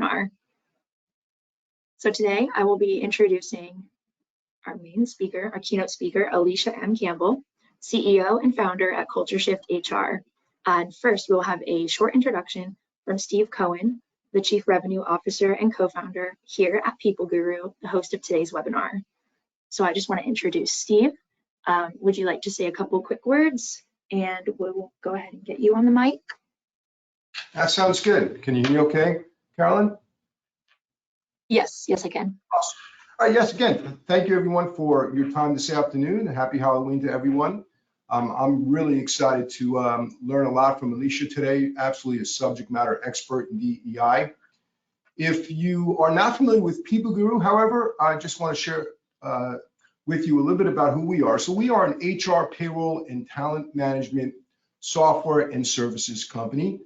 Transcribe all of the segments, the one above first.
webinar. So today I will be introducing our main speaker, our keynote speaker, Alysha M. Campbell, CEO and founder at CultureShift HR. And first, we'll have a short introduction from Steve Cohen, the Chief Revenue Officer and co-founder here at PeopleGuru, the host of today's webinar. So I just want to introduce Steve. Would you like to say a couple quick words? And we'll go ahead and get you on the mic. That sounds good. Can you hear me okay, Carolyn? Yes, I can. Awesome. All right, yes, again, thank you everyone for your time this afternoon. Happy Halloween to everyone. I'm really excited to learn a lot from Alysha today, absolutely a subject matter expert in DEI. If you are not familiar with PeopleGuru, however, I just want to share with you a little bit about who we are. So we are an HR, payroll, and talent management software and services company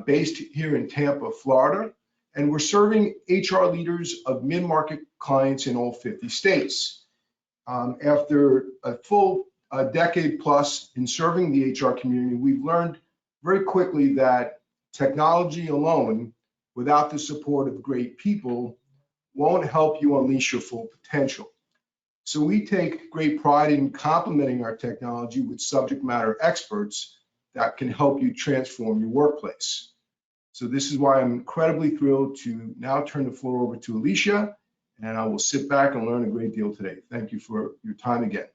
based here in Tampa, Florida. And we're serving HR leaders of mid-market clients in all 50 states. After a full decade plus in serving the HR community, we've learned very quickly that technology alone, without the support of great people, won't help you unleash your full potential. So we take great pride in complementing our technology with subject matter experts that can help you transform your workplace. So this is why I'm incredibly thrilled to now turn the floor over to Alysha, and I will sit back and learn a great deal today. Thank you for your time again.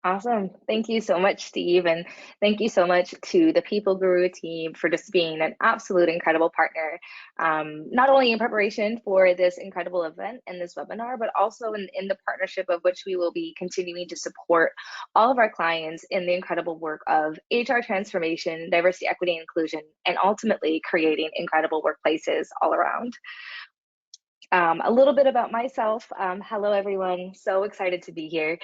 Awesome. Thank you so much, Steve. And thank you so much to the PeopleGuru team for just being an absolute incredible partner, not only in preparation for this incredible event and this webinar, but also in the partnership of which we will be continuing to support all of our clients in the incredible work of HR transformation, diversity, equity, and inclusion, and ultimately creating incredible workplaces all around. A little bit about myself. Hello, everyone. So excited to be here.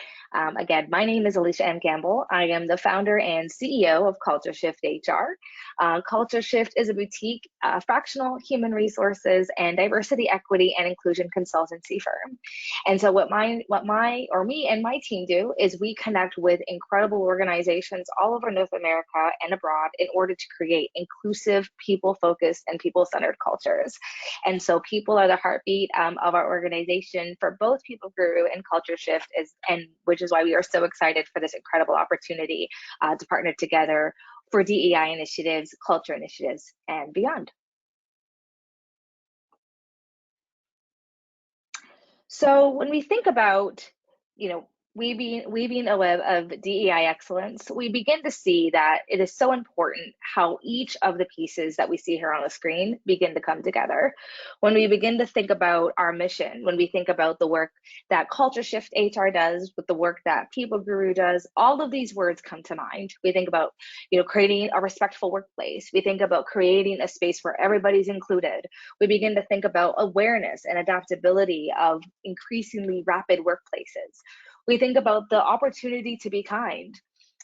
Again, my name is Alysha M. Campbell. I am the founder and CEO of CultureShift HR. CultureShift is a boutique fractional human resources and diversity, equity, and inclusion consultancy firm. And so what me and my team do is we connect with incredible organizations all over North America and abroad in order to create inclusive, people-focused, and people-centered cultures. And so people are the heartbeat of our organization for both PeopleGuru and CultureShift, which is why we are so excited for this incredible opportunity to partner together for DEI initiatives, culture initiatives, and beyond. So when we think about, weaving a web of DEI excellence, we begin to see that it is so important how each of the pieces that we see here on the screen begin to come together. When we begin to think about our mission, when we think about the work that CultureShift HR does, with the work that PeopleGuru does, all of these words come to mind. We think about, creating a respectful workplace. We think about creating a space where everybody's included. We begin to think about awareness and adaptability of increasingly rapid workplaces. We think about the opportunity to be kind.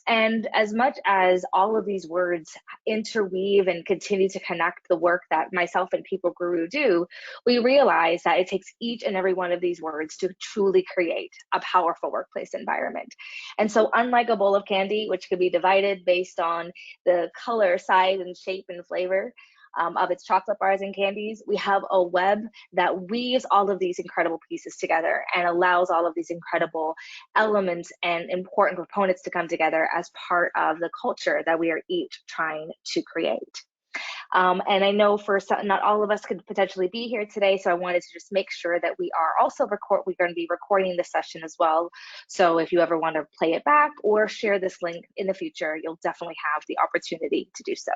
And as much as all of these words interweave and continue to connect the work that myself and PeopleGuru do, we realize that it takes each and every one of these words to truly create a powerful workplace environment. And so unlike a bowl of candy, which could be divided based on the color, size, and shape and flavor, of its chocolate bars and candies, we have a web that weaves all of these incredible pieces together and allows all of these incredible elements and important components to come together as part of the culture that we are each trying to create. And I know not all of us could potentially be here today, so I wanted to just make sure that we are also we're going to be recording this session as well. So if you ever want to play it back or share this link in the future, you'll definitely have the opportunity to do so.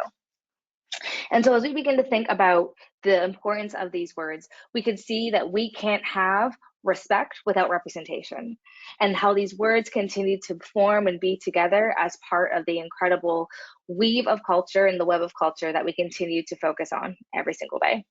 And so as we begin to think about the importance of these words, we can see that we can't have respect without representation, and how these words continue to form and be together as part of the incredible weave of culture and the web of culture that we continue to focus on every single day.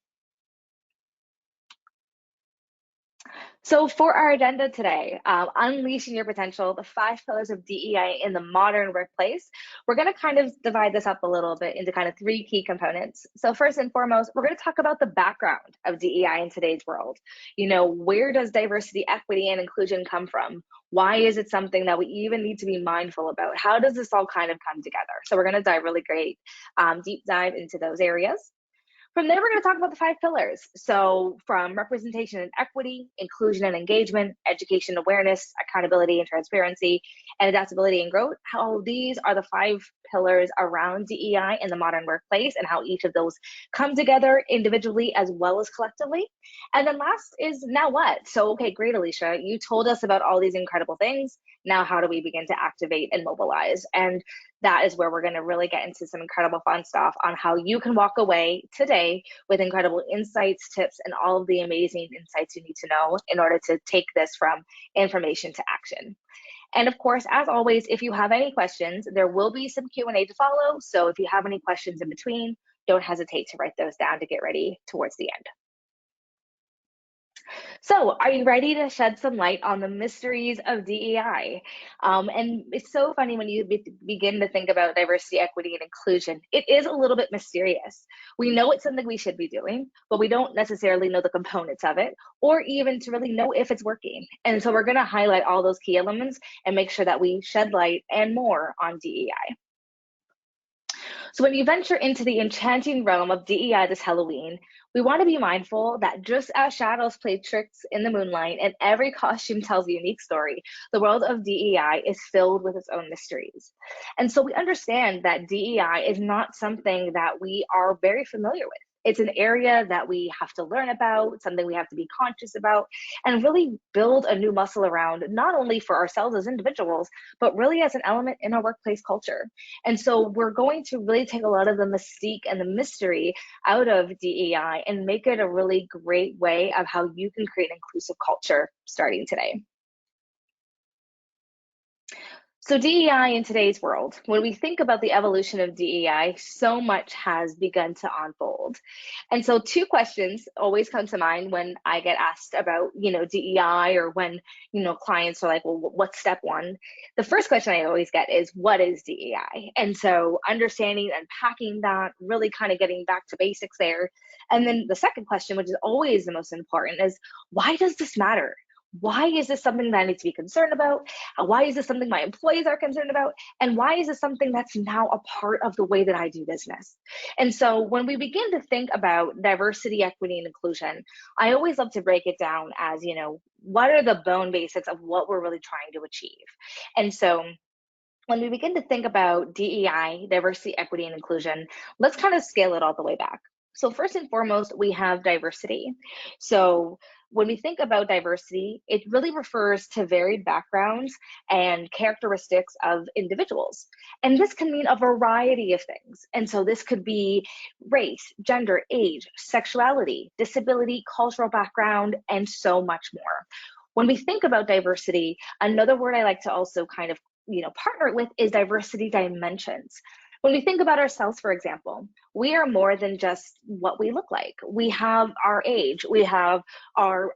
So for our agenda today, unleashing your potential, the 5 pillars of DEI in the modern workplace, we're going to kind of divide this up a little bit into kind of 3 key components. So first and foremost, we're going to talk about the background of DEI in today's world. Where does diversity, equity, and inclusion come from? Why is it something that we even need to be mindful about? How does this all kind of come together? So we're going to dive really great deep dive into those areas. From there, we're going to talk about the 5 pillars. So from representation and equity, inclusion and engagement, education, awareness, accountability and transparency, and adaptability and growth, how these are the 5 pillars around DEI in the modern workplace and how each of those come together individually as well as collectively. And then last is now what? So, okay, great, Alysha, you told us about all these incredible things. Now, how do we begin to activate and mobilize? And that is where we're going to really get into some incredible fun stuff on how you can walk away today with incredible insights, tips, and all of the amazing insights you need to know in order to take this from information to action. And of course, as always, if you have any questions, there will be some Q&A to follow. So if you have any questions in between, don't hesitate to write those down to get ready towards the end. So are you ready to shed some light on the mysteries of DEI? And it's so funny when you begin to think about diversity, equity, and inclusion. It is a little bit mysterious. We know it's something we should be doing, but we don't necessarily know the components of it, or even to really know if it's working. And so we're going to highlight all those key elements and make sure that we shed light and more on DEI. So when you venture into the enchanting realm of DEI this Halloween, we want to be mindful that just as shadows play tricks in the moonlight and every costume tells a unique story, the world of DEI is filled with its own mysteries. And so we understand that DEI is not something that we are very familiar with. It's an area that we have to learn about, something we have to be conscious about, and really build a new muscle around, not only for ourselves as individuals, but really as an element in our workplace culture. And so we're going to really take a lot of the mystique and the mystery out of DEI and make it a really great way of how you can create an inclusive culture starting today. So DEI in today's world, when we think about the evolution of DEI, so much has begun to unfold. And so 2 questions always come to mind when I get asked about, DEI, or when, clients are like, well, what's step 1? The first question I always get is, what is DEI? And so understanding and unpacking that, really kind of getting back to basics there. And then the second question, which is always the most important, is why does this matter? Why is this something that I need to be concerned about? Why is this something my employees are concerned about? And why is this something that's now a part of the way that I do business? And so when we begin to think about diversity, equity, and inclusion, I always love to break it down as, what are the bone basics of what we're really trying to achieve? And so when we begin to think about DEI, diversity, equity, and inclusion, let's kind of scale it all the way back. So first and foremost, we have diversity. So when we think about diversity, it really refers to varied backgrounds and characteristics of individuals. And this can mean a variety of things. And so this could be race, gender, age, sexuality, disability, cultural background, and so much more. When we think about diversity, another word I like to also kind of partner with is diversity dimensions. When we think about ourselves, for example, we are more than just what we look like. We have our age, we have our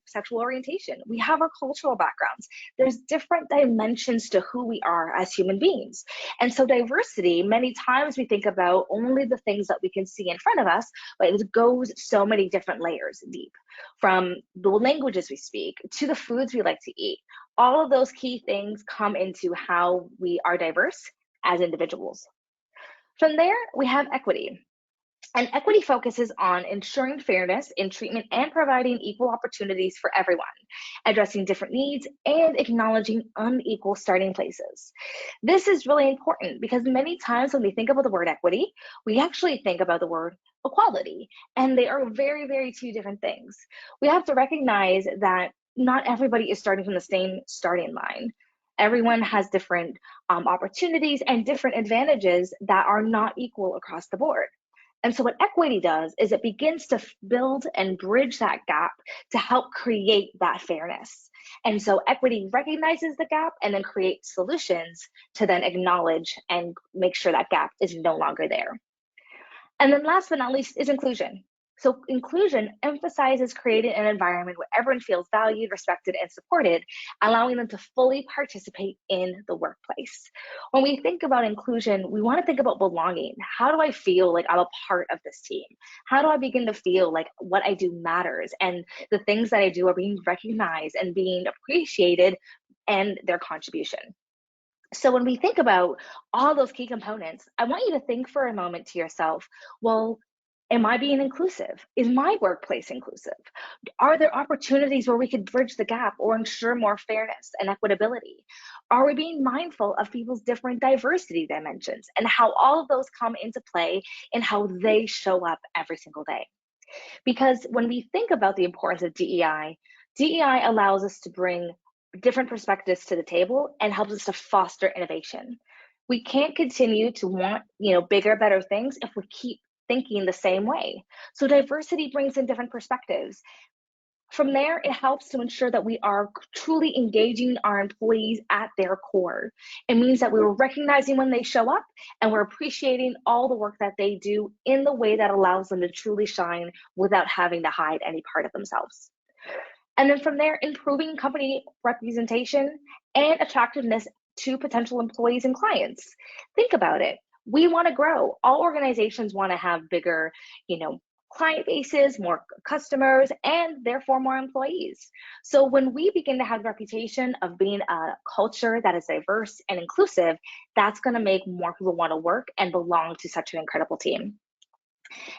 sexual orientation, we have our cultural backgrounds. There's different dimensions to who we are as human beings. And so diversity, many times we think about only the things that we can see in front of us, but it goes so many different layers deep, from the languages we speak to the foods we like to eat. All of those key things come into how we are diverse as individuals. From there, we have equity. And equity focuses on ensuring fairness in treatment and providing equal opportunities for everyone, addressing different needs and acknowledging unequal starting places. This is really important because many times when we think about the word equity, we actually think about the word equality, and they are very, very 2 different things. We have to recognize that not everybody is starting from the same starting line. Everyone has different opportunities and different advantages that are not equal across the board. And so what equity does is it begins to build and bridge that gap to help create that fairness. And so equity recognizes the gap and then creates solutions to then acknowledge and make sure that gap is no longer there. And then last but not least is inclusion. So inclusion emphasizes creating an environment where everyone feels valued, respected, and supported, allowing them to fully participate in the workplace. When we think about inclusion, we want to think about belonging. How do I feel like I'm a part of this team? How do I begin to feel like what I do matters and the things that I do are being recognized and being appreciated and their contribution? So when we think about all those key components, I want you to think for a moment to yourself, well, Am I being inclusive? Is my workplace inclusive? Are there opportunities where we could bridge the gap or ensure more fairness and equitability? Are we being mindful of people's different diversity dimensions and how all of those come into play in how they show up every single day? Because when we think about the importance of DEI, DEI allows us to bring different perspectives to the table and helps us to foster innovation. We can't continue to want, bigger, better things if we keep thinking the same way. So diversity brings in different perspectives. From there, it helps to ensure that we are truly engaging our employees at their core. It means that we're recognizing when they show up and we're appreciating all the work that they do in the way that allows them to truly shine without having to hide any part of themselves. And then from there, improving company representation and attractiveness to potential employees and clients. Think about it. We want to grow. All organizations want to have bigger, client bases, more customers, and therefore more employees. So when we begin to have the reputation of being a culture that is diverse and inclusive, that's going to make more people want to work and belong to such an incredible team.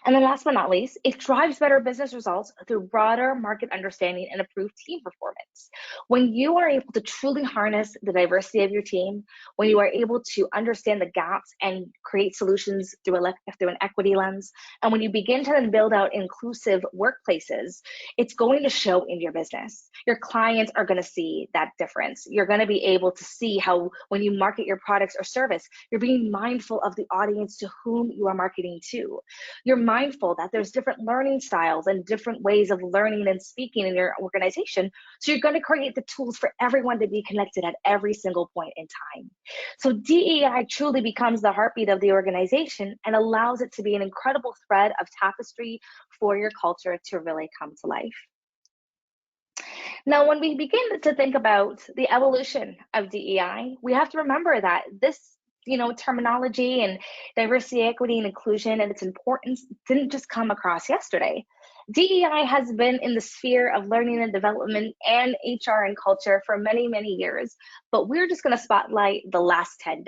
And then last but not least, it drives better business results through broader market understanding and improved team performance. When you are able to truly harness the diversity of your team, when you are able to understand the gaps and create solutions through an equity lens, and when you begin to then build out inclusive workplaces, it's going to show in your business. Your clients are going to see that difference. You're going to be able to see how when you market your products or service, you're being mindful of the audience to whom you are marketing to. You're mindful that there's different learning styles and different ways of learning and speaking in your organization. So you're going to create the tools for everyone to be connected at every single point in time. So DEI truly becomes the heartbeat of the organization and allows it to be an incredible thread of tapestry for your culture to really come to life. Now, when we begin to think about the evolution of DEI, we have to remember that this terminology and diversity, equity, and inclusion and its importance didn't just come across yesterday. DEI has been in the sphere of learning and development and HR and culture for many, many years, but we're just going to spotlight the last 10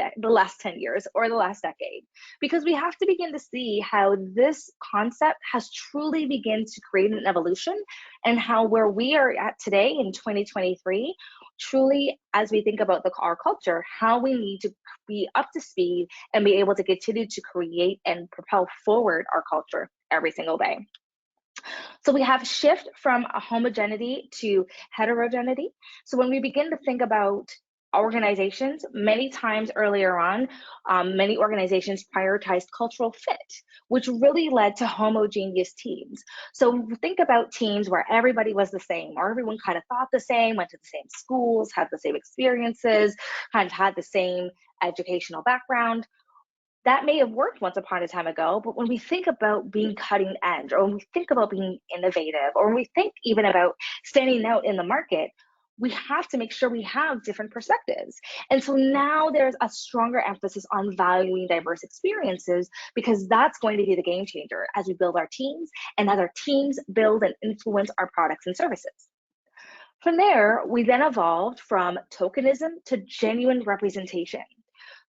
years or the last decade, because we have to begin to see how this concept has truly begun to create an evolution and how where we are at today in 2023, truly, as we think about our culture, how we need to be up to speed and be able to continue to create and propel forward our culture every single day. So we have shift from a homogeneity to heterogeneity. So when we begin to think about organizations, many times earlier on, many organizations prioritized cultural fit, which really led to homogeneous teams. So think about teams where everybody was the same, or everyone kind of thought the same, went to the same schools, had the same experiences, kind of had the same educational background. That may have worked once upon a time ago, but when we think about being cutting edge, or when we think about being innovative, or when we think even about standing out in the market, we have to make sure we have different perspectives. And so now there's a stronger emphasis on valuing diverse experiences, because that's going to be the game changer as we build our teams and as our teams build and influence our products and services. From there, we then evolved from tokenism to genuine representation.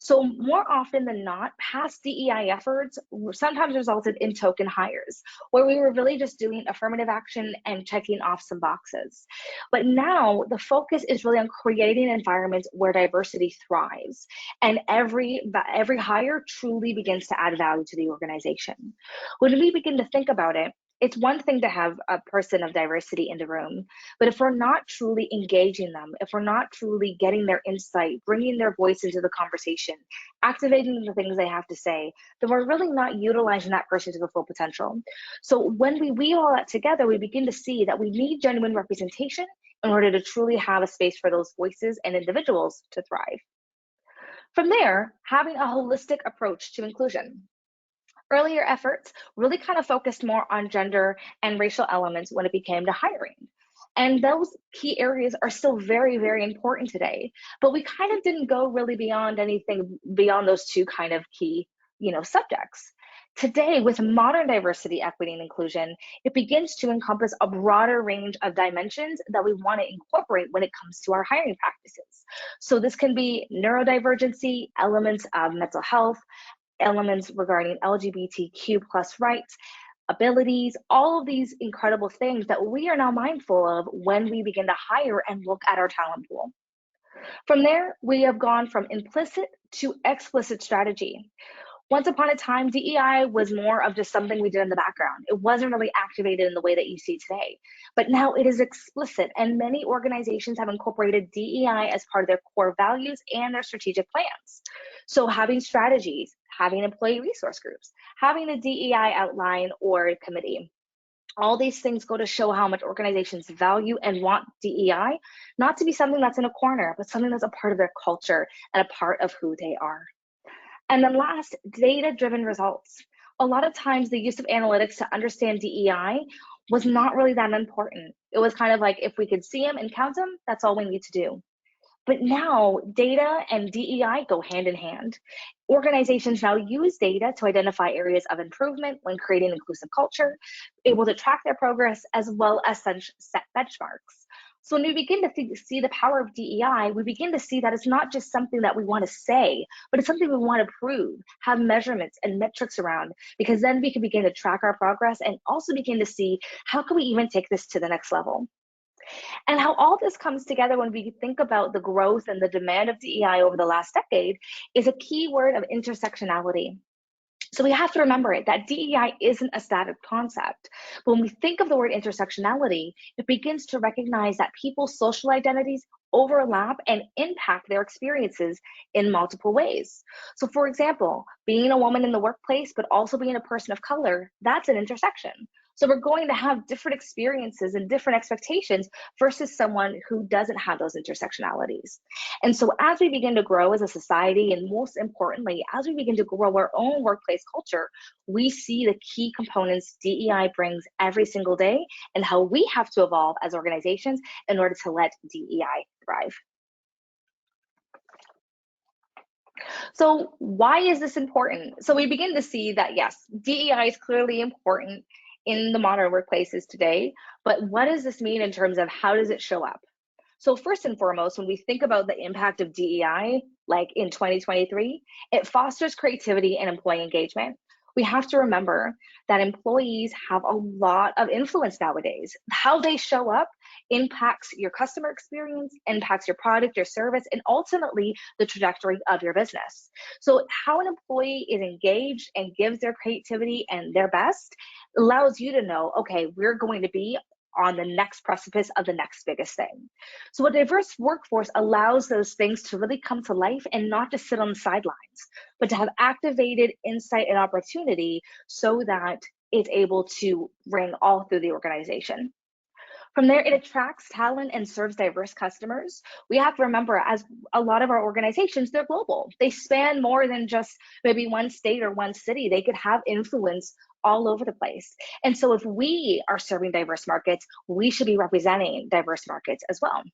So more often than not, past DEI efforts sometimes resulted in token hires, where we were really just doing affirmative action and checking off some boxes. But now the focus is really on creating environments where diversity thrives, and every hire truly begins to add value to the organization. When we begin to think about it, it's one thing to have a person of diversity in the room, but if we're not truly engaging them, if we're not truly getting their insight, bringing their voice into the conversation, activating the things they have to say, then we're really not utilizing that person to the full potential. So when we weave all that together, we begin to see that we need genuine representation in order to truly have a space for those voices and individuals to thrive. From there, having a holistic approach to inclusion. Earlier efforts really kind of focused more on gender and racial elements when it came to hiring. And those key areas are still very, very important today, but we kind of didn't go really beyond anything beyond those two kind of key, subjects. Today, with modern diversity, equity, and inclusion, it begins to encompass a broader range of dimensions that we want to incorporate when it comes to our hiring practices. So this can be neurodivergency, elements of mental health, elements regarding LGBTQ+ rights, abilities, all of these incredible things that we are now mindful of when we begin to hire and look at our talent pool. From there, we have gone from implicit to explicit strategy. Once upon a time, DEI was more of just something we did in the background. It wasn't really activated in the way that you see today. But now it is explicit, and many organizations have incorporated DEI as part of their core values and their strategic plans. So having strategies, having employee resource groups, having a DEI outline or committee. All these things go to show how much organizations value and want DEI, not to be something that's in a corner, but something that's a part of their culture and a part of who they are. And then last, data-driven results. A lot of times the use of analytics to understand DEI was not really that important. It was kind of like, if we could see them and count them, that's all we need to do. But now data and DEI go hand in hand. Organizations now use data to identify areas of improvement when creating inclusive culture, able to track their progress as well as set benchmarks. So when we begin to see the power of DEI, we begin to see that it's not just something that we want to say, but it's something we want to prove, have measurements and metrics around, because then we can begin to track our progress and also begin to see how can we even take this to the next level. And how all this comes together when we think about the growth and the demand of DEI over the last decade is a key word of intersectionality. So we have to remember it, that DEI isn't a static concept. But when we think of the word intersectionality, it begins to recognize that people's social identities overlap and impact their experiences in multiple ways. So for example, being a woman in the workplace, but also being a person of color, that's an intersection. So we're going to have different experiences and different expectations versus someone who doesn't have those intersectionalities. And so as we begin to grow as a society, and most importantly, as we begin to grow our own workplace culture, we see the key components DEI brings every single day and how we have to evolve as organizations in order to let DEI thrive. So why is this important? So we begin to see that, yes, DEI is clearly important in the modern workplaces today, but what does this mean in terms of how does it show up? So first and foremost, when we think about the impact of DEI, like in 2023, it fosters creativity and employee engagement. We have to remember that employees have a lot of influence nowadays. How they show up impacts your customer experience, impacts your product, your service, and ultimately the trajectory of your business. So how an employee is engaged and gives their creativity and their best allows you to know, okay, we're going to be on the next precipice of the next biggest thing. So a diverse workforce allows those things to really come to life and not just sit on the sidelines, but to have activated insight and opportunity so that it's able to ring all through the organization. From there, it attracts talent and serves diverse customers. We have to remember, as a lot of our organizations, they're global. They span more than just maybe one state or one city. They could have influence all over the place. And so if we are serving diverse markets, we should be representing diverse markets as well.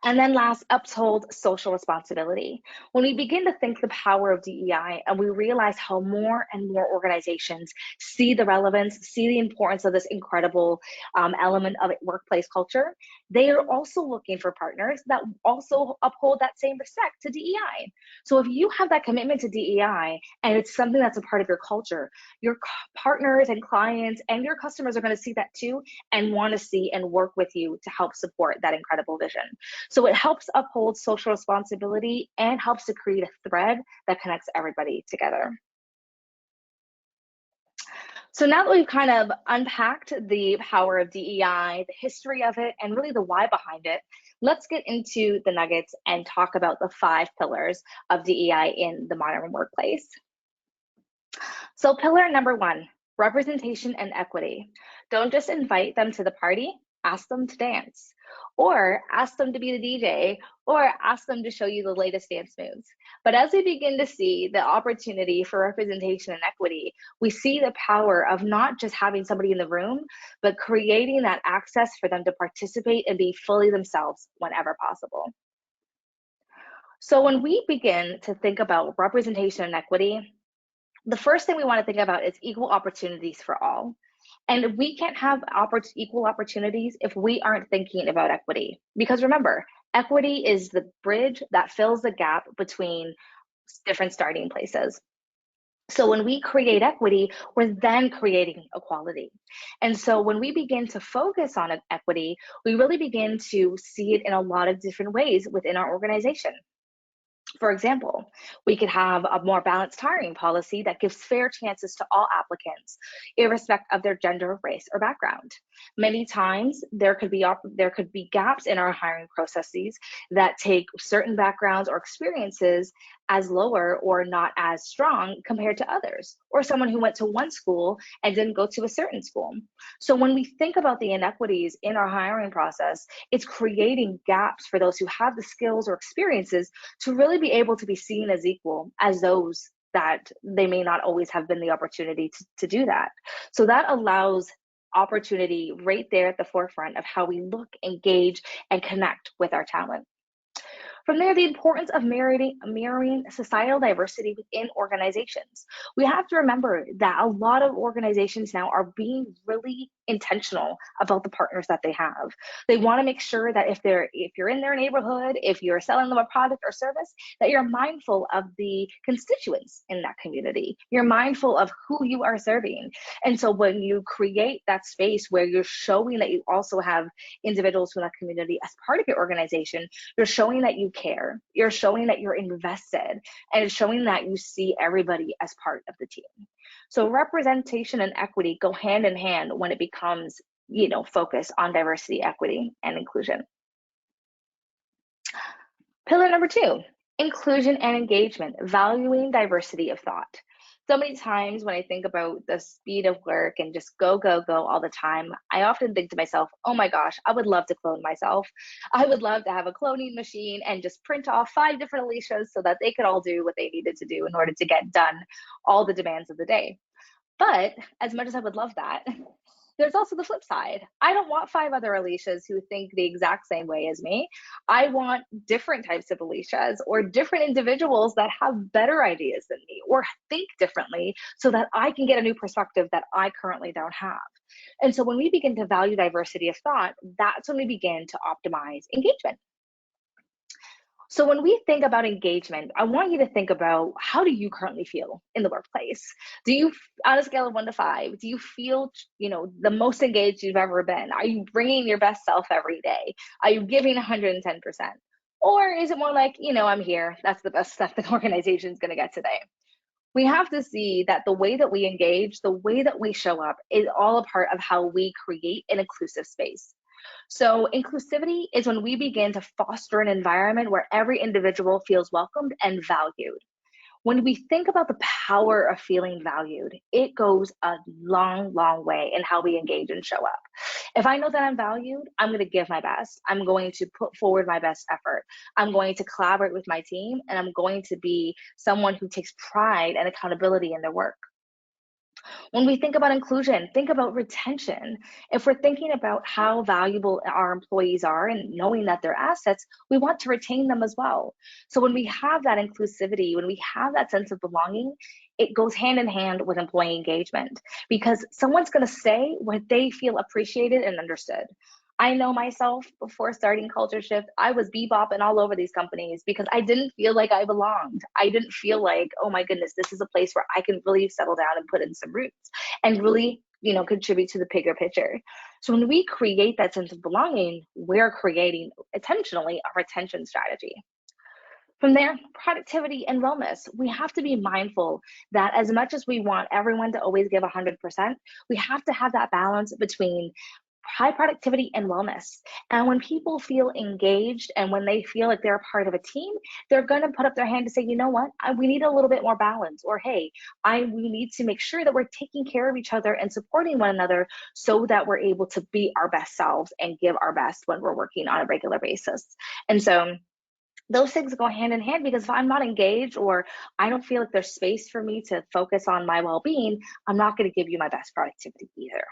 And then last, uphold social responsibility. When we begin to think the power of DEI and we realize how more and more organizations see the relevance, see the importance of this incredible element of workplace culture, they are also looking for partners that also uphold that same respect to DEI. So if you have that commitment to DEI and it's something that's a part of your culture, your partners and clients and your customers are going to see that too and want to see and work with you to help support that incredible vision. So it helps uphold social responsibility and helps to create a thread that connects everybody together. So now that we've kind of unpacked the power of DEI, the history of it, and really the why behind it, let's get into the nuggets and talk about the 5 pillars of DEI in the modern workplace. So pillar number 1, representation and equity. Don't just invite them to the party, ask them to dance, or ask them to be the DJ, or ask them to show you the latest dance moves. But as we begin to see the opportunity for representation and equity, we see the power of not just having somebody in the room, but creating that access for them to participate and be fully themselves whenever possible. So when we begin to think about representation and equity, the first thing we want to think about is equal opportunities for all. And we can't have equal opportunities if we aren't thinking about equity. Because remember, equity is the bridge that fills the gap between different starting places. So when we create equity, we're then creating equality. And so when we begin to focus on equity, we really begin to see it in a lot of different ways within our organization. For example, we could have a more balanced hiring policy that gives fair chances to all applicants, irrespective of their gender, race, or background. Many times, there could be gaps in our hiring processes that take certain backgrounds or experiences as lower or not as strong compared to others, or someone who went to one school and didn't go to a certain school. So when we think about the inequities in our hiring process, it's creating gaps for those who have the skills or experiences to really be able to be seen as equal as those that they may not always have been the opportunity to do that. So that allows opportunity right there at the forefront of how we look, engage, and connect with our talent. From there, the importance of mirroring societal diversity within organizations. We have to remember that a lot of organizations now are being really intentional about the partners that they have. They want to make sure that if you're in their neighborhood, if you're selling them a product or service, that you're mindful of the constituents in that community. You're mindful of who you are serving. And so when you create that space where you're showing that you also have individuals from that community as part of your organization, you're showing that you care, you're showing that you're invested, and it's showing that you see everybody as part of the team. So representation and equity go hand in hand when it becomes, focus on diversity, equity, and inclusion. Pillar number 2, inclusion and engagement, valuing diversity of thought. So many times when I think about the speed of work and just go, go, go all the time, I often think to myself, oh my gosh, I would love to clone myself. I would love to have a cloning machine and just print off 5 different Alyshas so that they could all do what they needed to do in order to get done all the demands of the day. But as much as I would love that, there's also the flip side. I don't want 5 other Alyshas who think the exact same way as me. I want different types of Alyshas or different individuals that have better ideas than me or think differently so that I can get a new perspective that I currently don't have. And so when we begin to value diversity of thought, that's when we begin to optimize engagement. So when we think about engagement, I want you to think about, how do you currently feel in the workplace? Do you, on a scale of 1 to 5, do you feel, the most engaged you've ever been? Are you bringing your best self every day? Are you giving 110%? Or is it more like, I'm here, that's the best stuff the organization is going to get today? We have to see that the way that we engage, the way that we show up is all a part of how we create an inclusive space. So inclusivity is when we begin to foster an environment where every individual feels welcomed and valued. When we think about the power of feeling valued, it goes a long, long way in how we engage and show up. If I know that I'm valued, I'm going to give my best. I'm going to put forward my best effort. I'm going to collaborate with my team, and I'm going to be someone who takes pride and accountability in their work. When we think about inclusion, think about retention. If we're thinking about how valuable our employees are and knowing that they're assets, we want to retain them as well. So when we have that inclusivity, when we have that sense of belonging, it goes hand in hand with employee engagement, because someone's going to say what they feel appreciated and understood. I know myself, before starting CultureShift, I was bebopping all over these companies because I didn't feel like I belonged. I didn't feel like, oh my goodness, this is a place where I can really settle down and put in some roots and really, contribute to the bigger picture. So when we create that sense of belonging, we're creating intentionally a retention strategy. From there, productivity and wellness. We have to be mindful that as much as we want everyone to always give 100%, we have to have that balance between high productivity and wellness. And when people feel engaged and when they feel like they're a part of a team, they're going to put up their hand to say, you know what, we need a little bit more balance, or hey, we need to make sure that we're taking care of each other and supporting one another so that we're able to be our best selves and give our best when we're working on a regular basis. And so those things go hand in hand, because if I'm not engaged or I don't feel like there's space for me to focus on my well-being, I'm not going to give you my best productivity either.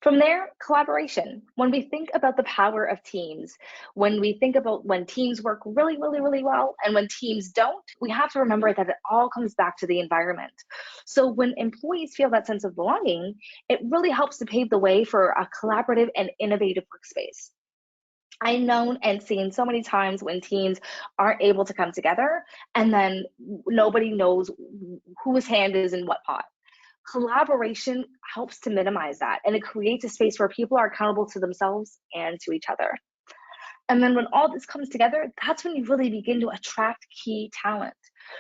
From there, collaboration. When we think about the power of teams, when we think about when teams work really, really, really well and when teams don't, we have to remember that it all comes back to the environment. So when employees feel that sense of belonging, it really helps to pave the way for a collaborative and innovative workspace. I've known and seen so many times when teams aren't able to come together and then nobody knows whose hand is in what pot. Collaboration helps to minimize that, and it creates a space where people are accountable to themselves and to each other. And then when all this comes together, that's when you really begin to attract key talent.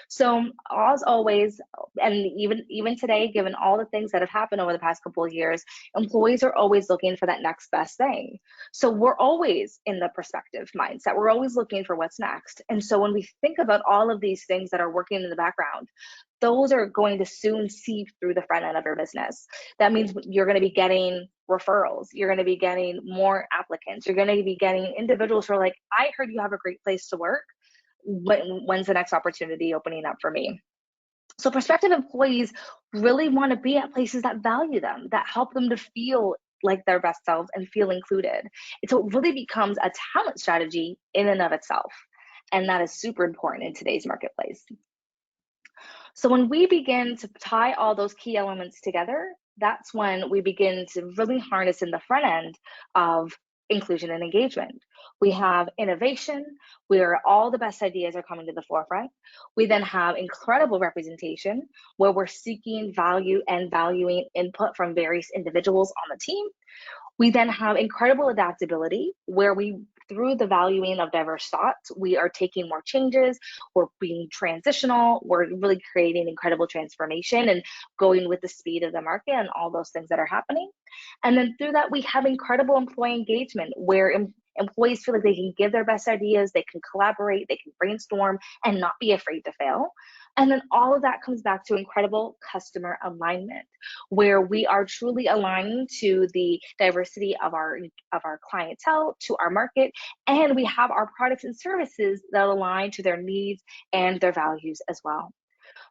So as always, and even today, given all the things that have happened over the past couple of years, employees are always looking for that next best thing. So we're always in the perspective mindset. We're always looking for what's next. And so when we think about all of these things that are working in the background, those are going to soon seep through the front end of your business. That means you're going to be getting referrals. You're going to be getting more applicants. You're going to be getting individuals who are like, I heard you have a great place to work. When's the next opportunity opening up for me? So prospective employees really want to be at places that value them, that help them to feel like their best selves and feel included. And so it really becomes a talent strategy in and of itself. And that is super important in today's marketplace. So when we begin to tie all those key elements together, that's when we begin to really harness in the front end of inclusion and engagement. We have innovation, where all the best ideas are coming to the forefront. We then have incredible representation, where we're seeking value and valuing input from various individuals on the team. We then have incredible adaptability, where through the valuing of diverse thoughts, we are taking more changes, we're being transitional, we're really creating incredible transformation and going with the speed of the market and all those things that are happening. And then through that, we have incredible employee engagement, where employees feel like they can give their best ideas, they can collaborate, they can brainstorm, and not be afraid to fail. And then all of that comes back to incredible customer alignment, where we are truly aligning to the diversity of our clientele, to our market, and we have our products and services that align to their needs and their values as well.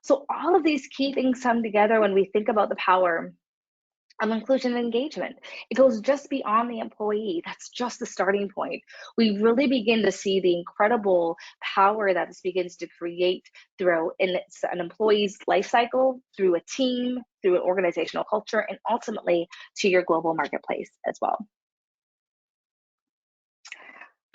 So all of these key things come together when we think about the power of inclusion and engagement. It goes just beyond the employee. That's just the starting point. We really begin to see the incredible power that this begins to create through an employee's life cycle, through a team, through an organizational culture, and ultimately to your global marketplace as well.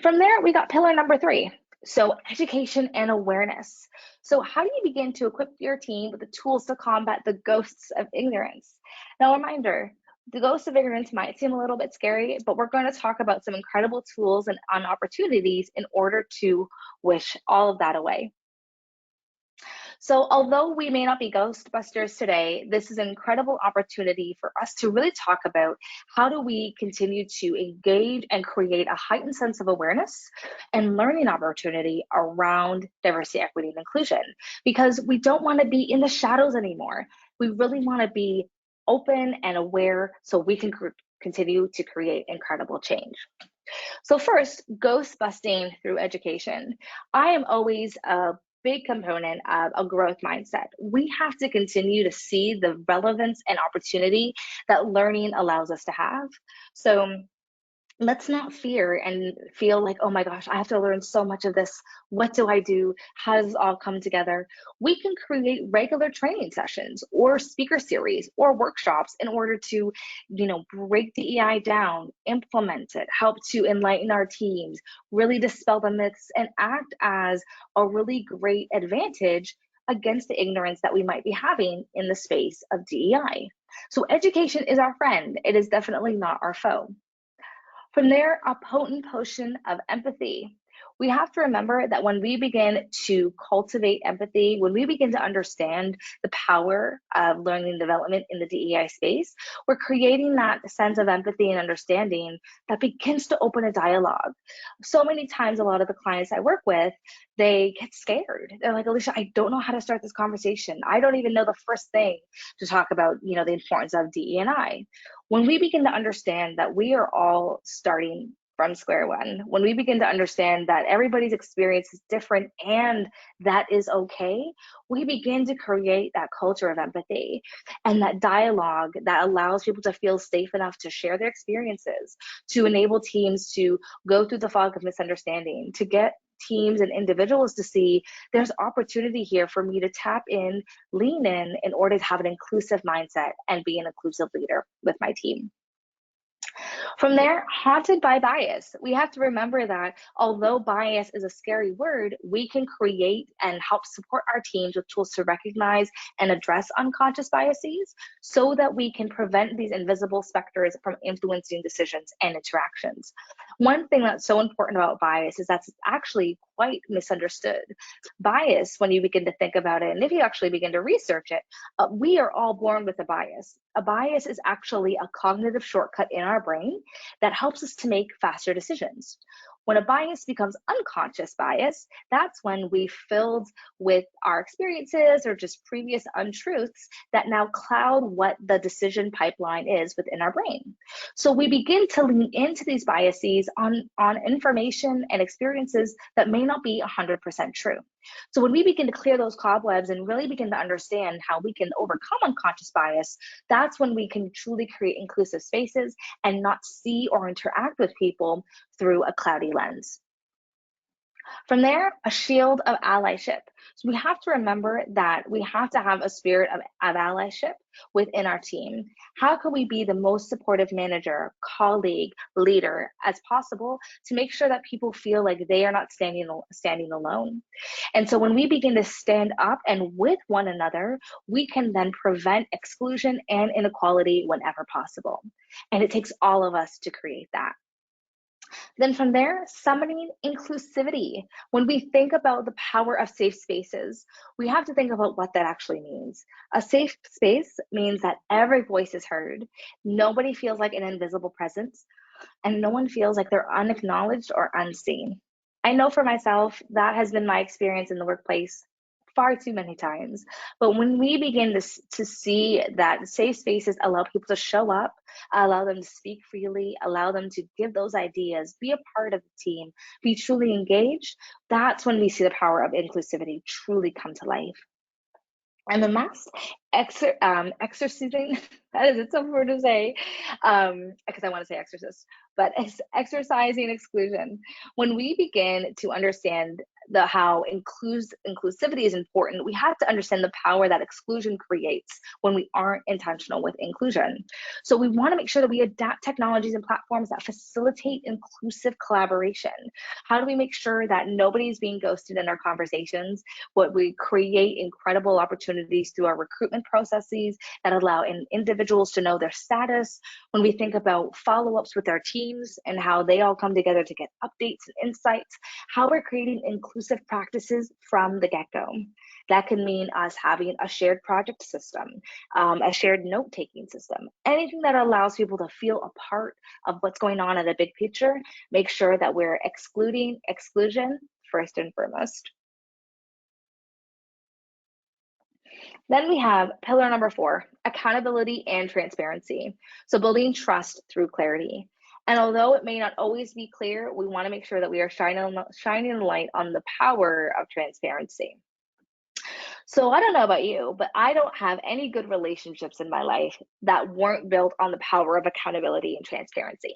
From there, we got pillar number 3. So education and awareness. So how do you begin to equip your team with the tools to combat the ghosts of ignorance? Now, a reminder, the ghosts of ignorance might seem a little bit scary, but we're going to talk about some incredible tools and opportunities in order to wish all of that away. So although we may not be Ghostbusters today, this is an incredible opportunity for us to really talk about how do we continue to engage and create a heightened sense of awareness and learning opportunity around diversity, equity, and inclusion, because we don't want to be in the shadows anymore. We really want to be open and aware so we can continue to create incredible change. So first, ghost busting through education. I am always a big component of a growth mindset. We have to continue to see the relevance and opportunity that learning allows us to have. So let's not fear and feel like, oh my gosh, I have to learn so much of this. What do I do? How does it all come together? We can create regular training sessions or speaker series or workshops in order to, break DEI down, implement it, help to enlighten our teams, really dispel the myths, and act as a really great advantage against the ignorance that we might be having in the space of DEI. So education is our friend. It is definitely not our foe. From there, a potent potion of empathy. We have to remember that when we begin to cultivate empathy, when we begin to understand the power of learning and development in the DEI space, we're creating that sense of empathy and understanding that begins to open a dialogue. So many times, a lot of the clients I work with, they get scared. They're like, Alysha, I don't know how to start this conversation. I don't even know the first thing to talk about, the importance of DE&I. When we begin to understand that we are all starting from square one, when we begin to understand that everybody's experience is different and that is okay, we begin to create that culture of empathy and that dialogue that allows people to feel safe enough to share their experiences, to enable teams to go through the fog of misunderstanding, to get teams and individuals to see there's opportunity here for me to tap in, lean in order to have an inclusive mindset and be an inclusive leader with my team. From there, haunted by bias. We have to remember that although bias is a scary word, we can create and help support our teams with tools to recognize and address unconscious biases so that we can prevent these invisible specters from influencing decisions and interactions. One thing that's so important about bias is that it's actually quite misunderstood. Bias, when you begin to think about it, and if you actually begin to research it, we are all born with a bias. A bias is actually a cognitive shortcut in our brain that helps us to make faster decisions. When a bias becomes unconscious bias, that's when we filled with our experiences or just previous untruths that now cloud what the decision pipeline is within our brain. So we begin to lean into these biases on information and experiences that may not be 100% true. So when we begin to clear those cobwebs and really begin to understand how we can overcome unconscious bias, that's when we can truly create inclusive spaces and not see or interact with people through a cloudy lens. From there, a shield of allyship. So we have to remember that we have to have a spirit of allyship within our team. How can we be the most supportive manager, colleague, leader as possible to make sure that people feel like they are not standing alone? And so when we begin to stand up and with one another, we can then prevent exclusion and inequality whenever possible. And it takes all of us to create that. Then from there, summoning inclusivity. When we think about the power of safe spaces, we have to think about what that actually means. A safe space means that every voice is heard, nobody feels like an invisible presence, and no one feels like they're unacknowledged or unseen. I know for myself, that has been my experience in the workplace far too many times. But when we begin to see that safe spaces allow people to show up, allow them to speak freely, allow them to give those ideas, be a part of the team, be truly engaged, that's when we see the power of inclusivity truly come to life. And the last, exercising, that is, it's so hard to say, because I want to say exorcist, but exercising exclusion. When we begin to understand how inclusivity is important, we have to understand the power that exclusion creates when we aren't intentional with inclusion. So we want to make sure that we adapt technologies and platforms that facilitate inclusive collaboration. How do we make sure that nobody's being ghosted in our conversations? What we create incredible opportunities through our recruitment processes that allow individuals to know their status. When we think about follow-ups with our teams and how they all come together to get updates and insights, how we're creating inclusive practices from the get-go. That can mean us having a shared project system, a shared note-taking system, anything that allows people to feel a part of what's going on in the big picture. Make sure that we're excluding exclusion first and foremost. Then we have pillar number 4, accountability and transparency. So building trust through clarity. And although it may not always be clear, we want to make sure that we are shining a light on the power of transparency. So I don't know about you, but I don't have any good relationships in my life that weren't built on the power of accountability and transparency.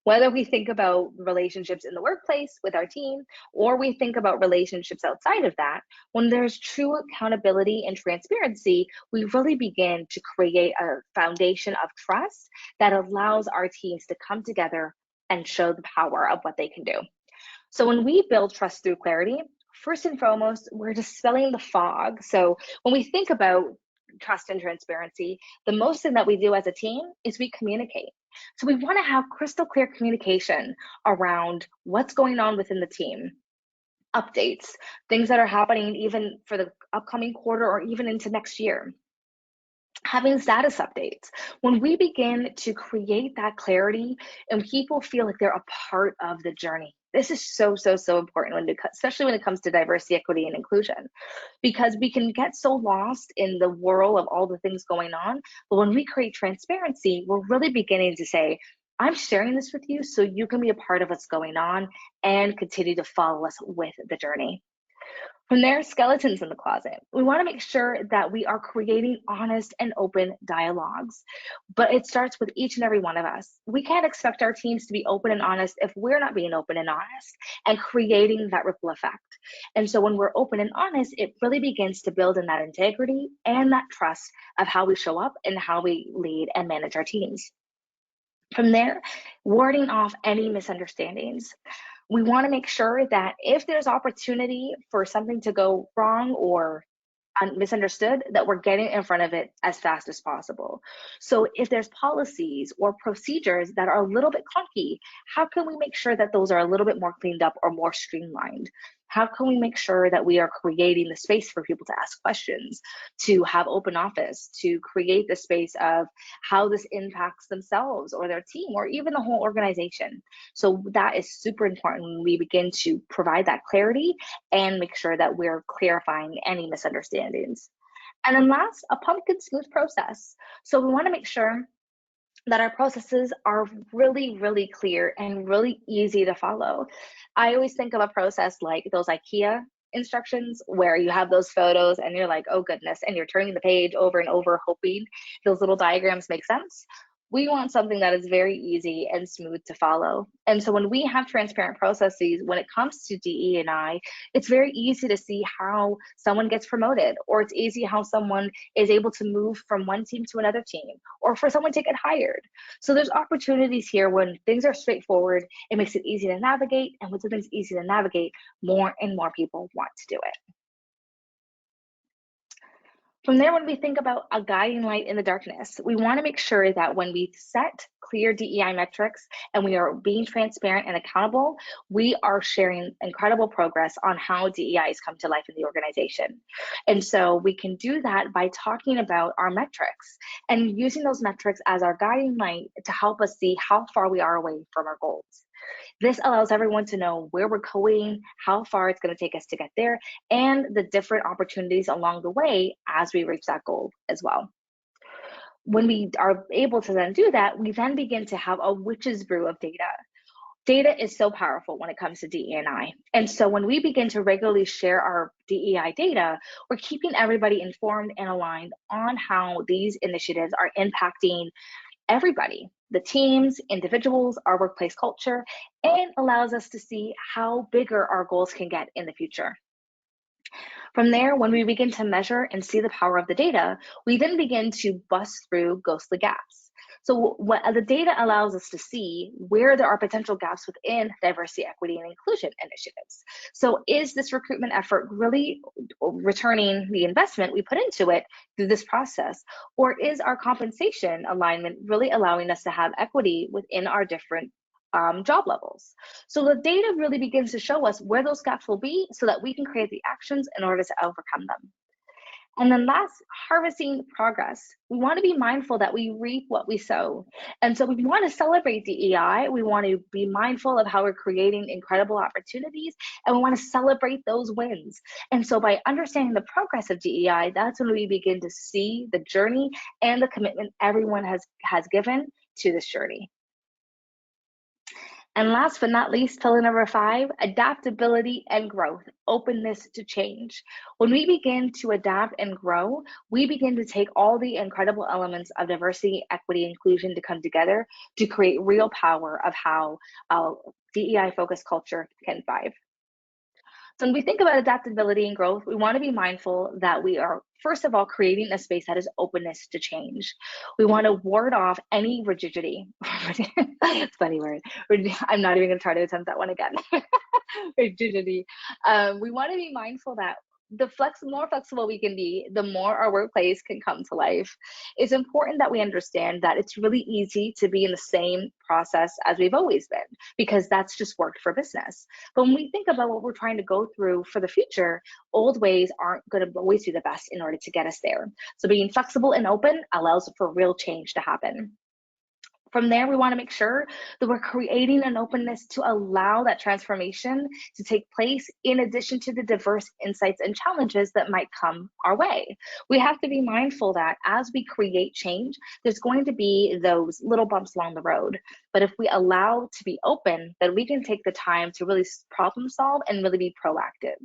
Whether we think about relationships in the workplace with our team, or we think about relationships outside of that, when there's true accountability and transparency, we really begin to create a foundation of trust that allows our teams to come together and show the power of what they can do. So when we build trust through clarity, first and foremost, we're dispelling the fog. So when we think about trust and transparency, the most thing that we do as a team is we communicate. So we want to have crystal clear communication around what's going on within the team, updates, things that are happening even for the upcoming quarter or even into next year. Having status updates. When we begin to create that clarity and people feel like they're a part of the journey, this is so important, especially when it comes to diversity, equity, and inclusion, because we can get so lost in the whirl of all the things going on. But when we create transparency, we're really beginning to say, I'm sharing this with you so you can be a part of what's going on and continue to follow us with the journey. From there, skeletons in the closet. We want to make sure that we are creating honest and open dialogues, but it starts with each and every one of us. We can't expect our teams to be open and honest if we're not being open and honest and creating that ripple effect. And so when we're open and honest, it really begins to build in that integrity and that trust of how we show up and how we lead and manage our teams. From there, warding off any misunderstandings. We want to make sure that if there's opportunity for something to go wrong or misunderstood, that we're getting in front of it as fast as possible. So if there's policies or procedures that are a little bit clunky, how can we make sure that those are a little bit more cleaned up or more streamlined? How can we make sure that we are creating the space for people to ask questions, to have open office, to create the space of how this impacts themselves or their team or even the whole organization? So that is super important when we begin to provide that clarity and make sure that we're clarifying any misunderstandings. And then last, a pumpkin smooth process. So we want to make sure that our processes are really, really clear and really easy to follow. I always think of a process like those IKEA instructions where you have those photos and you're like, oh goodness, and you're turning the page over and over, hoping those little diagrams make sense. We want something that is very easy and smooth to follow. And so when we have transparent processes, when it comes to DE&I, it's very easy to see how someone gets promoted, or it's easy how someone is able to move from one team to another team, or for someone to get hired. So there's opportunities here when things are straightforward, it makes it easy to navigate, and when something's easy to navigate, more and more people want to do it. From there, when we think about a guiding light in the darkness, we want to make sure that when we set clear DEI metrics and we are being transparent and accountable, we are sharing incredible progress on how DEIs come to life in the organization. And so we can do that by talking about our metrics and using those metrics as our guiding light to help us see how far we are away from our goals. This allows everyone to know where we're going, how far it's going to take us to get there, and the different opportunities along the way as we reach that goal as well. When we are able to then do that, we then begin to have a witch's brew of data. Data is so powerful when it comes to DE&I. And so when we begin to regularly share our DEI data, we're keeping everybody informed and aligned on how these initiatives are impacting everybody, the teams, individuals, our workplace culture, and allows us to see how bigger our goals can get in the future. From there, when we begin to measure and see the power of the data, we then begin to bust through ghostly gaps. So what the data allows us to see where there are potential gaps within diversity, equity, and inclusion initiatives. So is this recruitment effort really returning the investment we put into it through this process? Or is our compensation alignment really allowing us to have equity within our different job levels? So the data really begins to show us where those gaps will be so that we can create the actions in order to overcome them. And then last, harvesting progress. We want to be mindful that we reap what we sow. And so we want to celebrate DEI. We want to be mindful of how we're creating incredible opportunities, and we want to celebrate those wins. And so by understanding the progress of DEI, that's when we begin to see the journey and the commitment everyone has given to this journey. And last but not least, pillar number 5, adaptability and growth, openness to change. When we begin to adapt and grow, we begin to take all the incredible elements of diversity, equity, inclusion to come together to create real power of how a DEI-focused culture can thrive. So when we think about adaptability and growth, we want to be mindful that we are, first of all, creating a space that is openness to change. We want to ward off any rigidity. It's a funny word. I'm not even going to try to attempt that one again. Rigidity. We want to be mindful that the more flexible we can be, the more our workplace can come to life. It's important that we understand that it's really easy to be in the same process as we've always been, because that's just worked for business. But when we think about what we're trying to go through for the future, old ways aren't going to always be the best in order to get us there. So being flexible and open allows for real change to happen. From there, we want to make sure that we're creating an openness to allow that transformation to take place in addition to the diverse insights and challenges that might come our way. We have to be mindful that as we create change, there's going to be those little bumps along the road. But if we allow to be open, then we can take the time to really problem solve and really be proactive.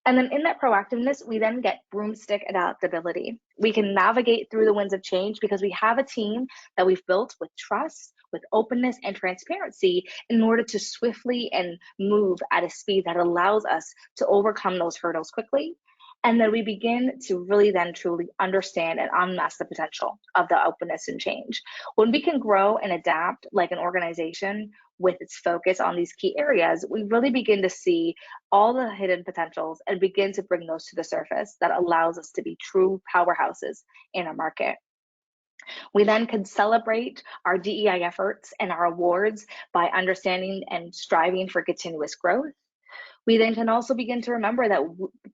And then in that proactiveness, we then get broomstick adaptability. We can navigate through the winds of change because we have a team that we've built with trust, with openness and transparency in order to swiftly and move at a speed that allows us to overcome those hurdles quickly And then we begin to really then truly understand and unmask the potential of the openness and change. When we can grow and adapt like an organization with its focus on these key areas, we really begin to see all the hidden potentials and begin to bring those to the surface that allows us to be true powerhouses in our market. We then can celebrate our DEI efforts and our awards by understanding and striving for continuous growth. We then can also begin to remember that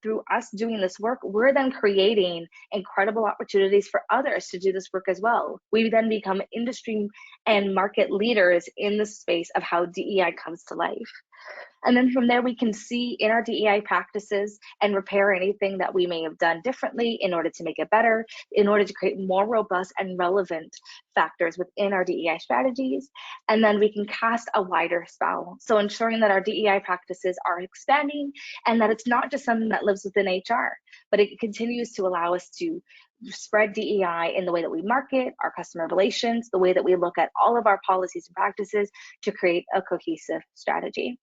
through us doing this work, we're then creating incredible opportunities for others to do this work as well. We then become industry and market leaders in the space of how DEI comes to life. And then from there, we can see in our DEI practices and repair anything that we may have done differently in order to make it better, in order to create more robust and relevant factors within our DEI strategies. And then we can cast a wider spell. So ensuring that our DEI practices are expanding and that it's not just something that lives within HR, but it continues to allow us to spread DEI in the way that we market, our customer relations, the way that we look at all of our policies and practices to create a cohesive strategy.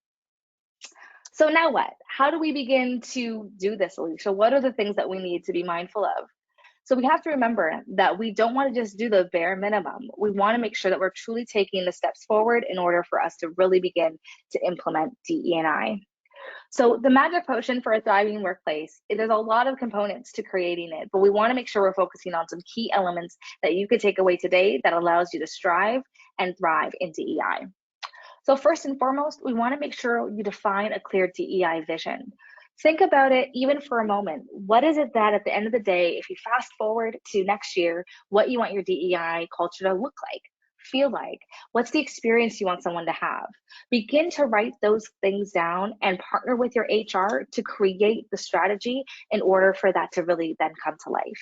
So now what? How do we begin to do this, Alysha? What are the things that we need to be mindful of? So we have to remember that we don't want to just do the bare minimum. We want to make sure that we're truly taking the steps forward in order for us to really begin to implement DE&I. So the magic potion for a thriving workplace, there's a lot of components to creating it, but we want to make sure we're focusing on some key elements that you could take away today that allows you to strive and thrive in DEI. So first and foremost, we want to make sure you define a clear DEI vision. Think about it even for a moment. What is it that at the end of the day, if you fast forward to next year, what you want your DEI culture to look like, feel like? What's the experience you want someone to have? Begin to write those things down and partner with your HR to create the strategy in order for that to really then come to life.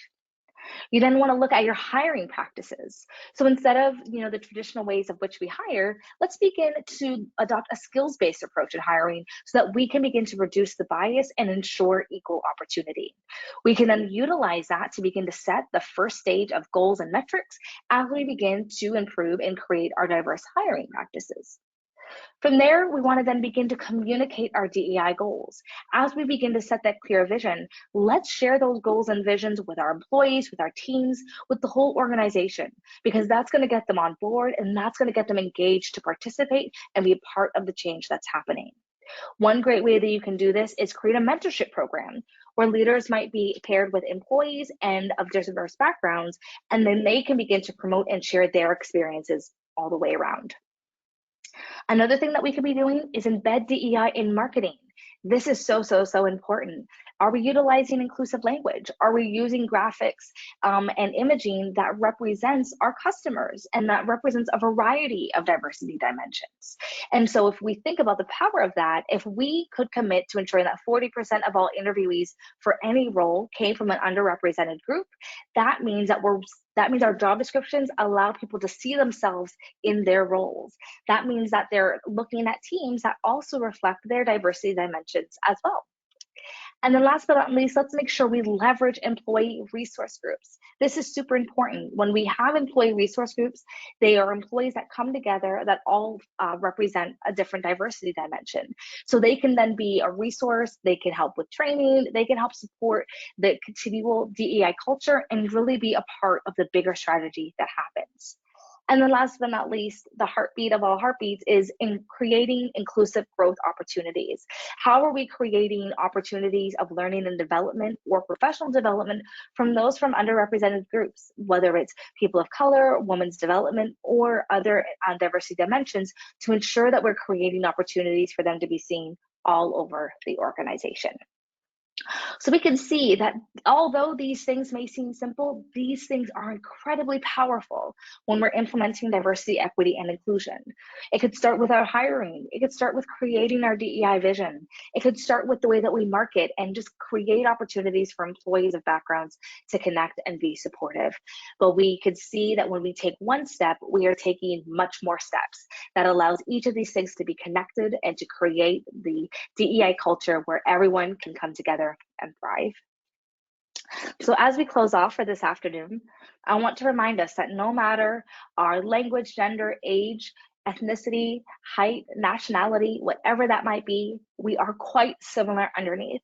You then want to look at your hiring practices. So instead of the traditional ways of which we hire, let's begin to adopt a skills-based approach in hiring so that we can begin to reduce the bias and ensure equal opportunity. We can then utilize that to begin to set the first stage of goals and metrics as we begin to improve and create our diverse hiring practices. From there, we want to then begin to communicate our DEI goals. As we begin to set that clear vision, let's share those goals and visions with our employees, with our teams, with the whole organization, because that's going to get them on board and that's going to get them engaged to participate and be a part of the change that's happening. One great way that you can do this is create a mentorship program where leaders might be paired with employees and of diverse backgrounds, and then they can begin to promote and share their experiences all the way around. Another thing that we could be doing is embed DEI in marketing. This is so important. Are we utilizing inclusive language? Are we using graphics and imaging that represents our customers and that represents a variety of diversity dimensions? And so if we think about the power of that, if we could commit to ensuring that 40% of all interviewees for any role came from an underrepresented group, that means that our job descriptions allow people to see themselves in their roles. That means that they're looking at teams that also reflect their diversity dimensions as well. And then last but not least, let's make sure we leverage employee resource groups. This is super important. When we have employee resource groups, they are employees that come together that all represent a different diversity dimension. So they can then be a resource, they can help with training, they can help support the continual DEI culture and really be a part of the bigger strategy that happens. And then last but not least, the heartbeat of all heartbeats is in creating inclusive growth opportunities. How are we creating opportunities of learning and development or professional development from those from underrepresented groups, whether it's people of color, women's development, or other diversity dimensions, to ensure that we're creating opportunities for them to be seen all over the organization. So we can see that although these things may seem simple, these things are incredibly powerful when we're implementing diversity, equity, and inclusion. It could start with our hiring. It could start with creating our DEI vision. It could start with the way that we market and just create opportunities for employees of backgrounds to connect and be supportive. But we could see that when we take one step, we are taking much more steps that allows each of these things to be connected and to create the DEI culture where everyone can come together and thrive. So as we close off for this afternoon, I want to remind us that no matter our language, gender, age, ethnicity, height, nationality, whatever that might be, we are quite similar underneath.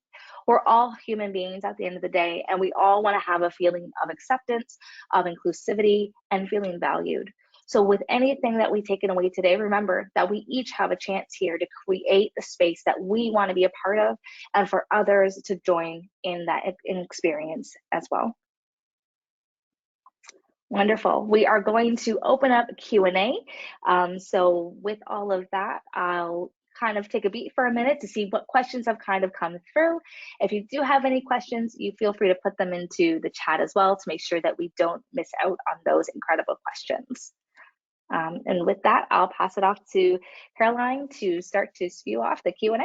We're all human beings at the end of the day, and we all want to have a feeling of acceptance, of inclusivity, and feeling valued. So with anything that we take away today, remember that we each have a chance here to create the space that we want to be a part of, and for others to join in that experience as well. Wonderful. We are going to open up Q&A. So with all of that, I'll kind of take a beat for a minute to see what questions have kind of come through. If you do have any questions, you feel free to put them into the chat as well to make sure that we don't miss out on those incredible questions. And with that, I'll pass it off to Caroline to start to spew off the Q&A.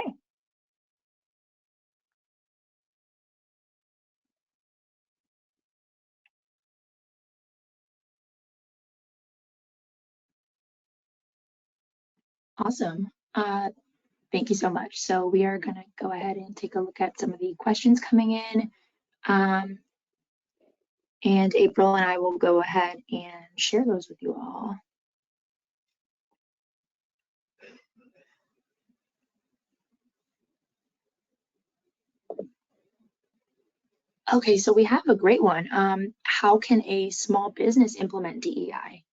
Awesome. Thank you so much. So we are going to go ahead and take a look at some of the questions coming in. And April and I will go ahead and share those with you all. Okay, so we have a great one. How can a small business implement DEI?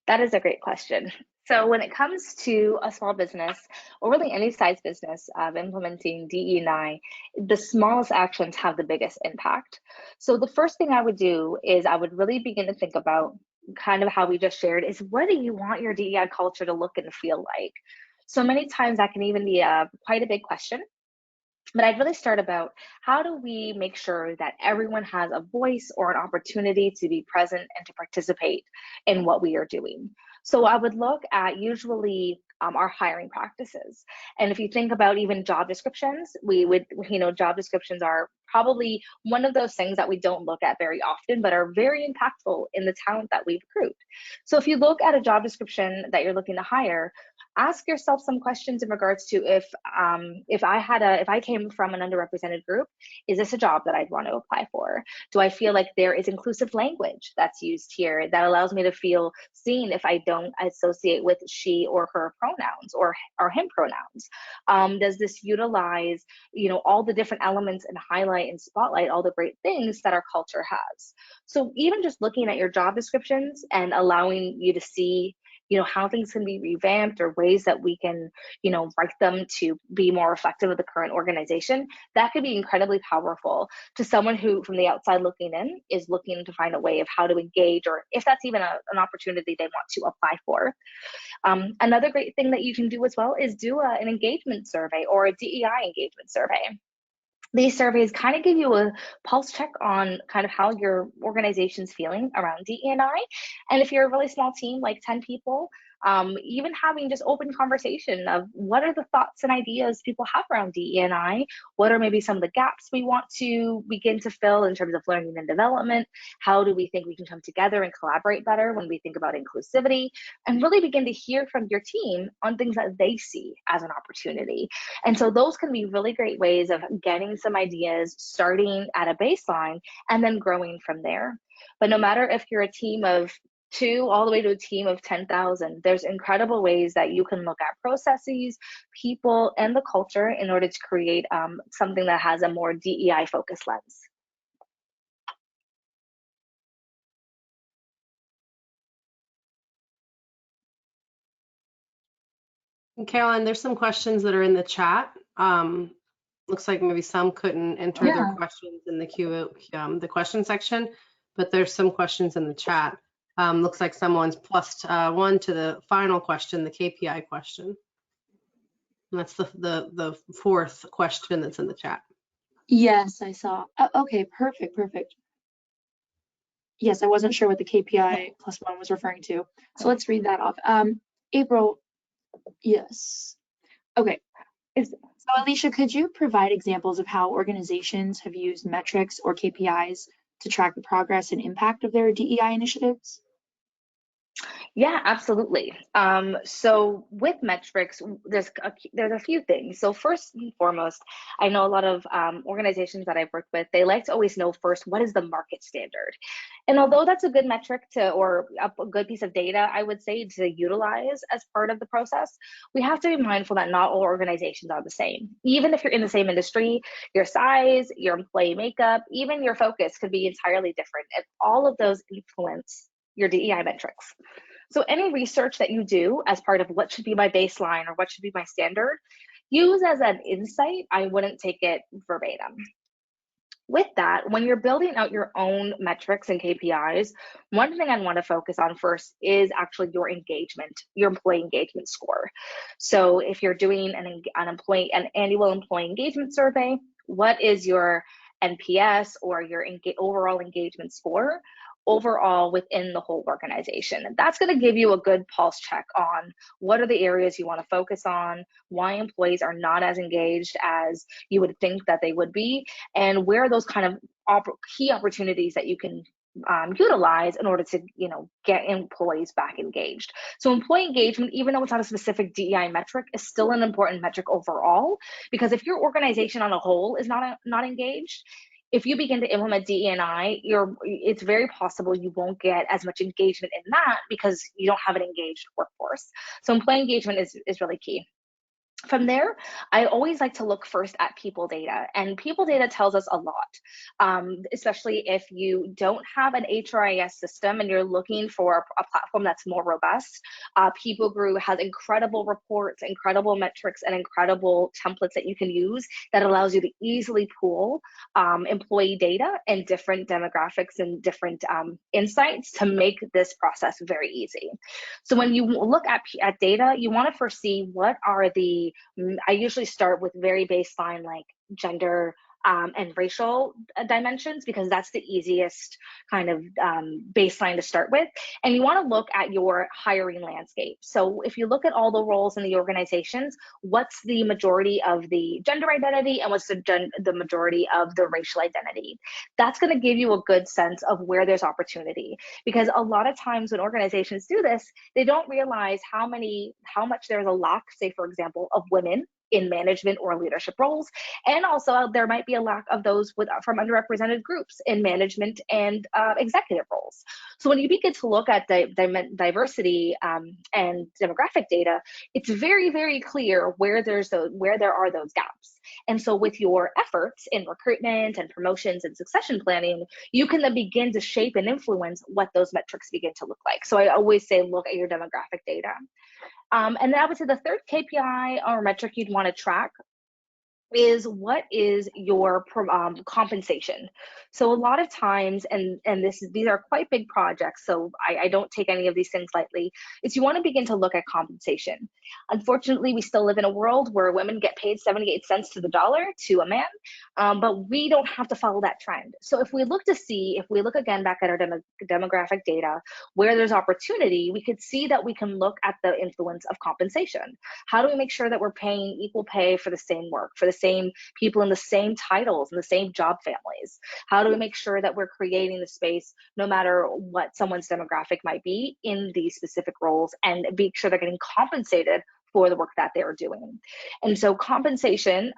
That is a great question. So when it comes to a small business, or really any size business of implementing DE&I, the smallest actions have the biggest impact. So the first thing I would do is I would really begin to think about kind of how we just shared is, what do you want your DEI culture to look and feel like? So many times that can even be quite a big question. But I'd really start about, how do we make sure that everyone has a voice or an opportunity to be present and to participate in what we are doing? So I would look at usually our hiring practices. And if you think about even job descriptions, we would, job descriptions are probably one of those things that we don't look at very often, but are very impactful in the talent that we recruit. So if you look at a job description that you're looking to hire, ask yourself some questions in regards to, if I came from an underrepresented group, is this a job that I'd want to apply for? Do I feel like there is inclusive language that's used here that allows me to feel seen if I don't associate with she or her pronouns or him pronouns? Does this utilize, all the different elements and highlight and spotlight all the great things that our culture has? So even just looking at your job descriptions and allowing you to see how things can be revamped, or ways that we can, write them to be more reflective of the current organization, that could be incredibly powerful to someone who, from the outside looking in, is looking to find a way of how to engage, or if that's even an opportunity they want to apply for. Another great thing that you can do as well is do an engagement survey or a DEI engagement survey. These surveys kind of give you a pulse check on kind of how your organization's feeling around DE&I. And if you're a really small team, like 10 people, even having just open conversation of what are the thoughts and ideas people have around DE&I, what are maybe some of the gaps we want to begin to fill in terms of learning and development, how do we think we can come together and collaborate better when we think about inclusivity, and really begin to hear from your team on things that they see as an opportunity. And so those can be really great ways of getting some ideas, starting at a baseline, and then growing from there. But no matter if you're a team of 2 all the way to a team of 10,000, there's incredible ways that you can look at processes, people, and the culture in order to create something that has a more DEI focused lens. Caroline, there's some questions that are in the chat. Looks like maybe some couldn't enter their questions in the question section, but there's some questions in the chat. Looks like someone's +1 to the final question, the KPI question. And that's the 4th question that's in the chat. Yes, I saw. Okay, perfect. Yes, I wasn't sure what the KPI +1 was referring to. So let's read that off. April, yes. Okay. So Alysha, could you provide examples of how organizations have used metrics or KPIs to track the progress and impact of their DEI initiatives? Yeah, absolutely. So with metrics, there's a few things. So first and foremost, I know a lot of organizations that I've worked with, they like to always know first, what is the market standard? And although that's a good metric or a good piece of data, I would say to utilize as part of the process, we have to be mindful that not all organizations are the same. Even if you're in the same industry, your size, your employee makeup, even your focus could be entirely different. And all of those influence your DEI metrics. So any research that you do as part of what should be my baseline or what should be my standard, use as an insight. I wouldn't take it verbatim. With that, when you're building out your own metrics and KPIs, one thing I want to focus on first is actually your engagement, your employee engagement score. So if you're doing an annual employee engagement survey, what is your NPS or your overall engagement score overall within the whole organization? And that's going to give you a good pulse check on what are the areas you want to focus on, why employees are not as engaged as you would think that they would be, and where are those kind of key opportunities that you can utilize in order to get employees back engaged. So employee engagement, even though it's not a specific DEI metric, is still an important metric overall, because if your organization on a whole is not engaged, if you begin to implement DE&I, it's very possible you won't get as much engagement in that because you don't have an engaged workforce. So employee engagement is really key. From there, I always like to look first at people data, and people data tells us a lot, especially if you don't have an HRIS system and you're looking for a platform that's more robust. PeopleGuru has incredible reports, incredible metrics, and incredible templates that you can use that allows you to easily pool employee data and different demographics and different insights to make this process very easy. So when you look at data, you want to first see what are I usually start with very baseline, like gender and racial dimensions, because that's the easiest kind of baseline to start with. And you want to look at your hiring landscape. So if you look at all the roles in the organizations, what's the majority of the gender identity and what's the majority of the racial identity? That's going to give you a good sense of where there's opportunity, because a lot of times when organizations do this, they don't realize how much there's a lack, say for example, of women in management or leadership roles. And also there might be a lack of those from underrepresented groups in management and executive roles. So when you begin to look at diversity and demographic data, it's very, very clear where there are those gaps. And so with your efforts in recruitment and promotions and succession planning, you can then begin to shape and influence what those metrics begin to look like. So I always say, look at your demographic data. And then I would say the third KPI or metric you'd want to track is what is your compensation. So a lot of times, and these are quite big projects, so I don't take any of these things lightly, is you want to begin to look at compensation. Unfortunately, we still live in a world where women get paid 78 cents to the dollar to a man, but we don't have to follow that trend. So if we look again back at our demographic data, where there's opportunity, we could see that we can look at the influence of compensation. How do we make sure that we're paying equal pay for the same work, for the same people in the same titles and the same job families? How do we make sure that we're creating the space no matter what someone's demographic might be in these specific roles, and make sure they're getting compensated for the work that they're doing? And so compensation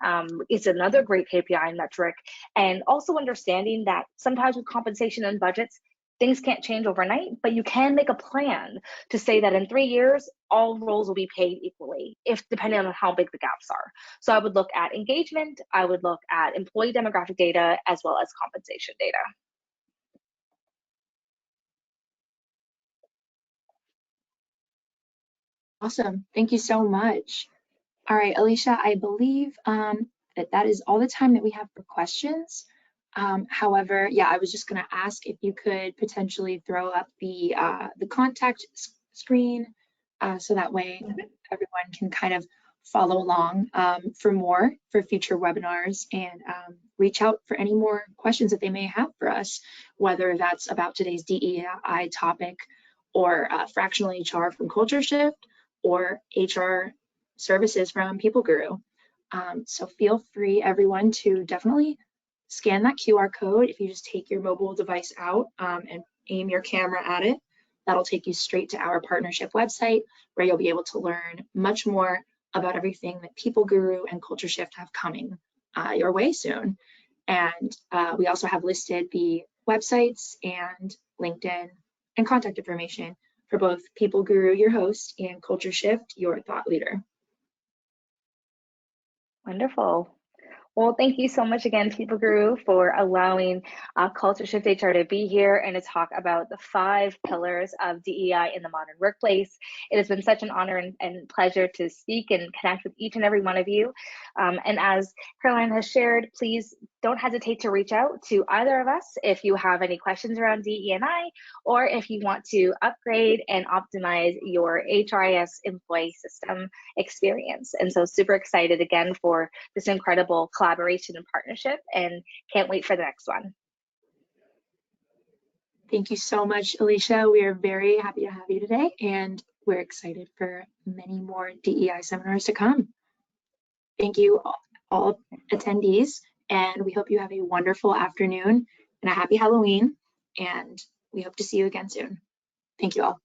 is another great KPI metric, and also understanding that sometimes with compensation and budgets, things can't change overnight, but you can make a plan to say that in 3 years, all roles will be paid equally, depending on how big the gaps are. So I would look at engagement, I would look at employee demographic data, as well as compensation data. Awesome. Thank you so much. All right, Alysha, I believe that is all the time that we have for questions. However, yeah, I was just going to ask if you could potentially throw up the contact screen so that way everyone can kind of follow along for future webinars, and reach out for any more questions that they may have for us, whether that's about today's DEI topic, or fractional HR from CultureShift, or HR services from PeopleGuru. So feel free, everyone, to definitely scan that QR code if you just take your mobile device out and aim your camera at it. That'll take you straight to our partnership website, where you'll be able to learn much more about everything that PeopleGuru and CultureShift have coming your way soon. And we also have listed the websites and LinkedIn and contact information for both PeopleGuru, your host, and CultureShift, your thought leader. Wonderful. Well, thank you so much again, PeopleGuru, for allowing CultureShift HR to be here and to talk about the 5 pillars of DEI in the modern workplace. It has been such an honor and pleasure to speak and connect with each and every one of you. And as Caroline has shared, please don't hesitate to reach out to either of us if you have any questions around DE&I, or if you want to upgrade and optimize your HRIS employee system experience. And so super excited again for this incredible collaboration and partnership, and can't wait for the next one. Thank you so much, Alysha. We are very happy to have you today, and we're excited for many more DEI seminars to come. Thank you all attendees, and we hope you have a wonderful afternoon and a happy Halloween, and we hope to see you again soon. Thank you all.